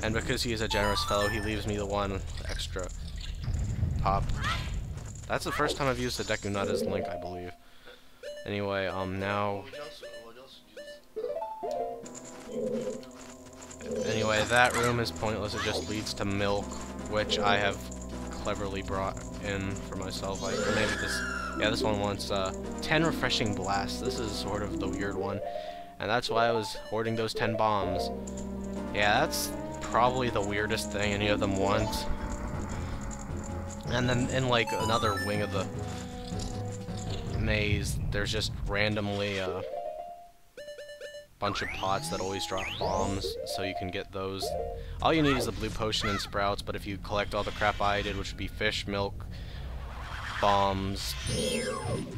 And because he is a generous fellow, he leaves me the one extra pop. That's the first time I've used the Deku Nut as Link, I believe. Anyway, now... Anyway, that room is pointless. It just leads to milk, which I have cleverly brought in for myself. Or maybe this... Yeah, this one wants 10 refreshing blasts. This is sort of the weird one. And that's why I was hoarding those 10 bombs. Yeah, that's probably the weirdest thing any of them want. And then in like another wing of the maze, there's just randomly a bunch of pots that always drop bombs, so you can get those. All you need is the blue potion and sprouts, but if you collect all the crap I did, which would be fish, milk, bombs,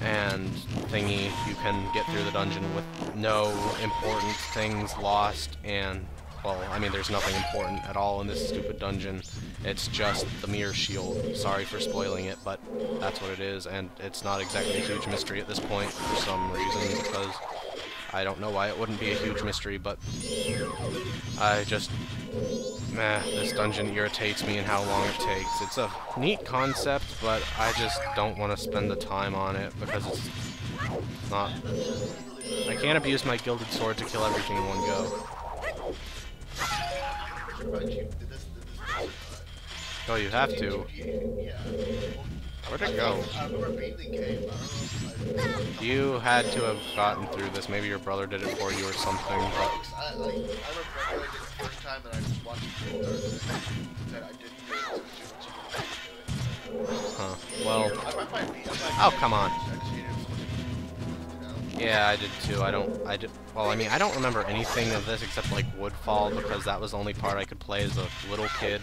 and thingy, you can get through the dungeon with no important things lost, and, well, I mean, there's nothing important at all in this stupid dungeon. It's just the mirror shield. Sorry for spoiling it, but that's what it is, and it's not exactly a huge mystery at this point for some reason, because I don't know why it wouldn't be a huge mystery, but I just... this dungeon irritates me and how long it takes. It's a neat concept, but I just don't want to spend the time on it because it's not... I can't abuse my gilded sword to kill everything in one go. Oh, you have to. Where'd it go? You had to have gotten through this. Maybe your brother did it for you or something, but... Huh. Well... Oh, come on. Yeah, I did too. Well, I mean, I don't remember anything of this except, like, Woodfall, because that was the only part I could play as a little kid.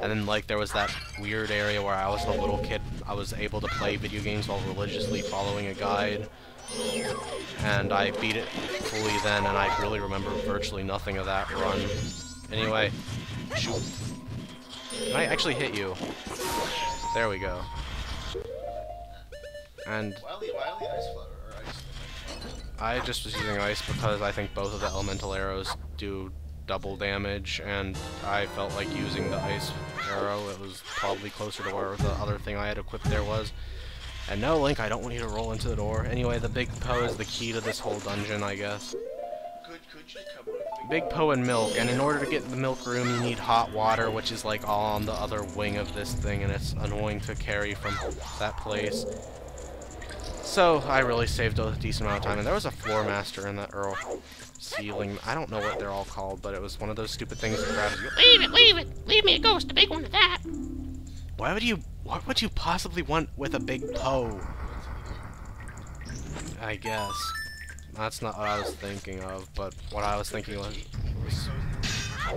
And then, like, there was that weird area where I was a little kid. I was able to play video games while religiously following a guide. And I beat it fully then, and I really remember virtually nothing of that run. Anyway, shoot. Can I actually hit you? There we go. And... I just was using ice because I think both of the elemental arrows do double damage, and I felt like using the ice arrow. It was probably closer to where the other thing I had equipped there was. And no, Link, I don't want you to roll into the door. Anyway, the Big Poe is the key to this whole dungeon, I guess. Big Poe and milk, and in order to get the milk room, you need hot water, which is like all on the other wing of this thing, and it's annoying to carry from that place. So, I really saved a decent amount of time, and there was a floor master in that Earl ceiling. I don't know what they're all called, but it was one of those stupid things that grabs you. Leave it, leave it! Leave me a ghost, a big one of that! What would you possibly want with a Big Poe? I guess. That's not what I was thinking of, but what I was thinking was...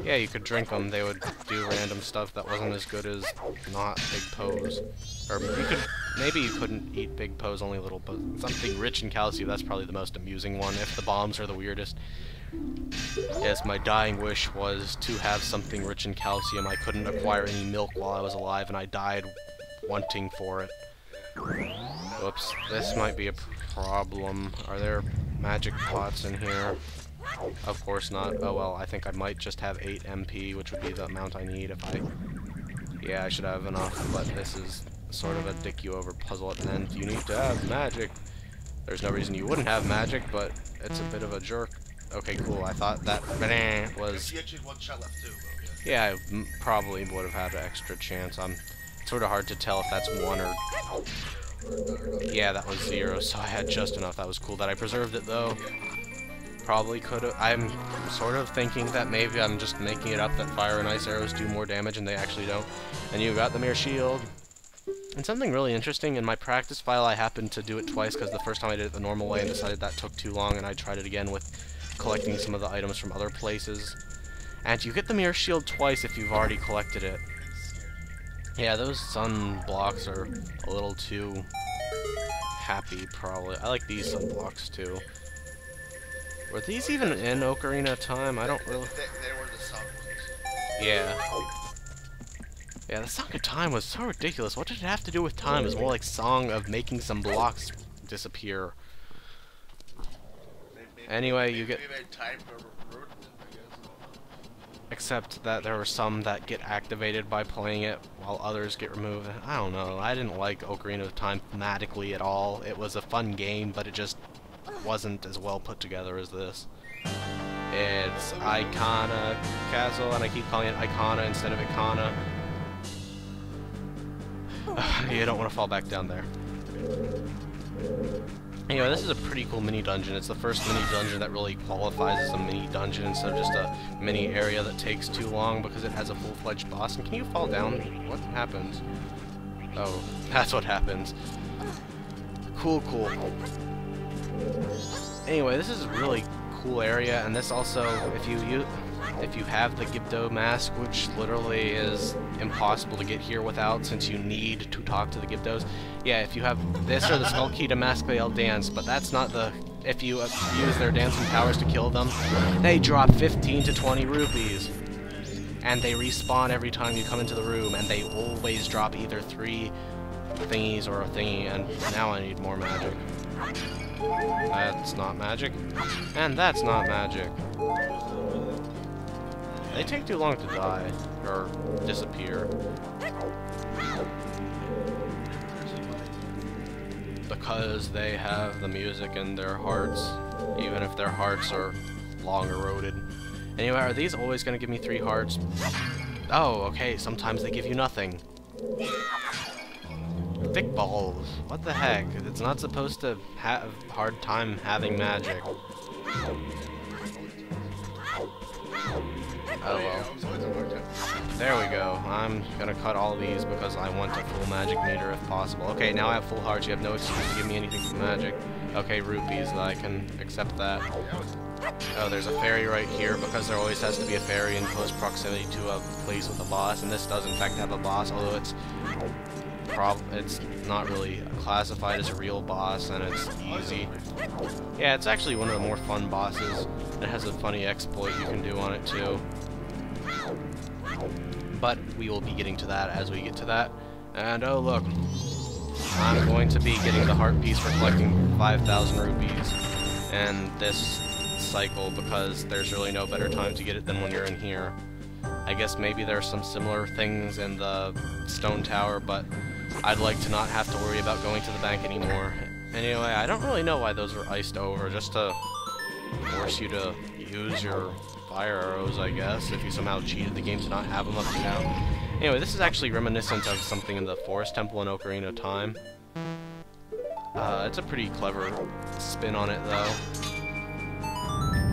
Yeah, you could drink them. They would do random stuff that wasn't as good as not Big Poes. Or you could... Maybe you couldn't eat Big Poes, only little, but something rich in calcium, that's probably the most amusing one, if the bombs are the weirdest. Yes, my dying wish was to have something rich in calcium. I couldn't acquire any milk while I was alive, and I died wanting for it. Whoops, this might be a problem. Are there magic pots in here? Of course not. Oh well, I think I might just have 8 MP, which would be the amount I need if I... Yeah, I should have enough, but this is sort of a dick you over puzzle at the end. You need to have magic. There's no reason you wouldn't have magic, but it's a bit of a jerk. Okay, cool. I thought that was... Yeah, I probably would have had an extra chance. It's sort of hard to tell if that's 1 or... Yeah, that was 0, so I had just enough. That was cool that I preserved it, though. Probably could have... I'm sort of thinking that maybe I'm just making it up that fire and ice arrows do more damage, and they actually don't. And you got the mirror shield. And something really interesting, in my practice file I happened to do it twice, because the first time I did it the normal way and decided that took too long, and I tried it again with collecting some of the items from other places. And you get the mirror shield twice if you've already collected it. Yeah, those sun blocks are a little too happy, probably. I like these sun blocks, too. Were these even in Ocarina of Time? I don't really... They were the song ones. Yeah. Yeah, the Song of Time was so ridiculous. What did it have to do with time? It was more like Song of making some blocks disappear. Anyway, you get... except that there were some that get activated by playing it while others get removed. I don't know, I didn't like Ocarina of Time thematically at all. It was a fun game, but it just wasn't as well put together as this. It's Icona Castle, and I keep calling it Icona instead of Icona. You don't want to fall back down there. Anyway, this is a pretty cool mini dungeon. It's the first mini dungeon that really qualifies as a mini dungeon instead of just a mini area that takes too long because it has a full-fledged boss. And can you fall down? What happens? Oh, that's what happens. Cool, cool. Anyway, this is a really cool area, and this also, if you have the Gibdo mask, which literally is impossible to get here without since you need to talk to the Gibdos. Yeah, if you have this or the Skull Key to mask, they'll dance, but that's not the... If you use their dancing powers to kill them, they drop 15 to 20 rupees. And they respawn every time you come into the room, and they always drop either 3 thingies or a thingy, and now I need more magic. That's not magic. And that's not magic. They take too long to die, or disappear. Because they have the music in their hearts, even if their hearts are long eroded. Anyway, are these always going to give me 3 hearts? Oh, okay, sometimes they give you nothing. Thick balls. What the heck? It's not supposed to have a hard time having magic. Oh well. There we go. I'm gonna cut all these because I want a full magic meter if possible. Okay, now I have full hearts. You have no excuse to give me anything for magic. Okay, rupees. I can accept that. Oh, there's a fairy right here because there always has to be a fairy in close proximity to a place with a boss, and this does in fact have a boss, although it's not really classified as a real boss, and it's easy. Yeah, it's actually one of the more fun bosses. It has a funny exploit you can do on it too. But we will be getting to that as we get to that. And oh look, I'm going to be getting the heart piece for collecting 5,000 rupees and this cycle because there's really no better time to get it than when you're in here. I guess maybe there's some similar things in the stone tower, but I'd like to not have to worry about going to the bank anymore. Anyway, I don't really know why those were iced over, just to force you to use your fire arrows, I guess, if you somehow cheated the game to not have them up to now. Anyway, this is actually reminiscent of something in the Forest Temple in Ocarina of Time. It's a pretty clever spin on it, though.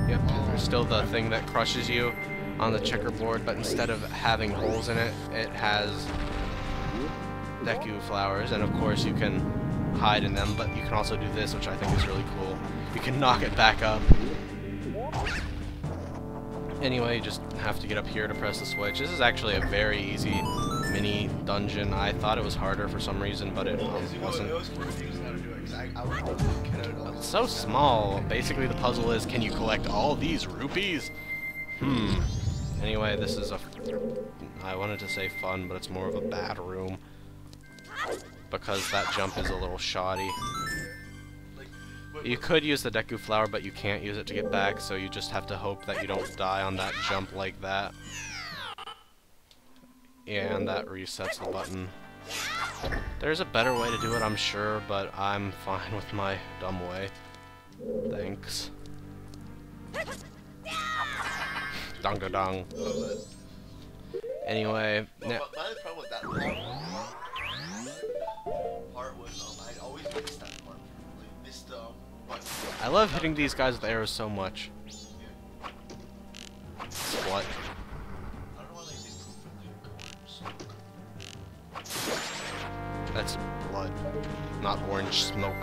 Yep, there's still the thing that crushes you on the checkerboard, but instead of having holes in it, it has Deku flowers, and of course you can hide in them, but you can also do this, which I think is really cool. You can knock it back up. Anyway, you just have to get up here to press the switch. This is actually a very easy mini dungeon. I thought it was harder for some reason, but it wasn't. It's so small. Basically, the puzzle is, can you collect all these rupees? Anyway, this is a... I wanted to say fun, but it's more of a bad room. Because that jump is a little shoddy. You could use the Deku Flower, but you can't use it to get back, so you just have to hope that you don't die on that jump like that. Yeah, and that resets the button. There's a better way to do it, I'm sure, but I'm fine with my dumb way. Thanks. Dong-a-dong. Anyway, my problem with that part was I always missed that part. Like, missed I love hitting these guys with arrows so much. What? I don't know why they say corners. That's blood, not orange smoke.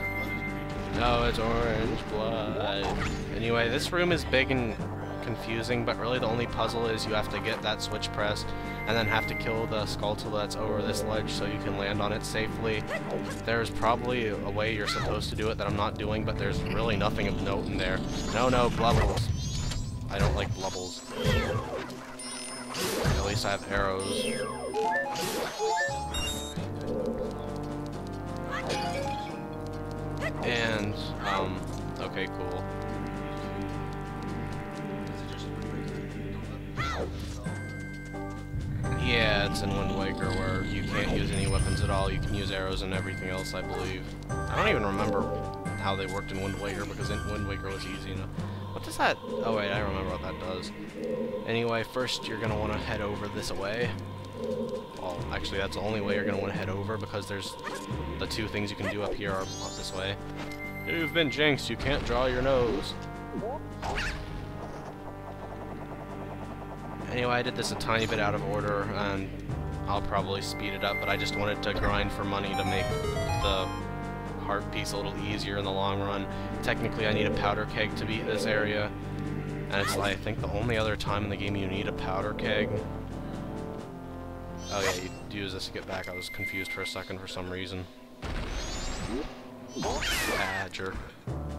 No, it's orange blood. Anyway, this room is big and confusing, but really the only puzzle is you have to get that switch pressed and then have to kill the Skulltula that's over this ledge so you can land on it safely. There's probably a way you're supposed to do it that I'm not doing, but there's really nothing of note in there. No, blubbles. I don't like blubbles. At least I have arrows. And, okay, cool. it's in Wind Waker, where you can't use any weapons at all. You can use arrows and everything else, I believe. I don't even remember how they worked in Wind Waker, because Wind Waker was easy enough. What does that... Oh wait, I remember what that does. Anyway, first you're going to want to head over this way. Well, actually that's the only way you're going to want to head over, because there's... The two things you can do up here are up this way. You've been jinxed, you can't draw your nose. Anyway, I did this a tiny bit out of order, and I'll probably speed it up, but I just wanted to grind for money to make the heart piece a little easier in the long run. Technically, I need a powder keg to beat this area, and it's, I think, the only other time in the game you need a powder keg. Oh yeah, you use this to get back. I was confused for a second for some reason. Ah, jerk.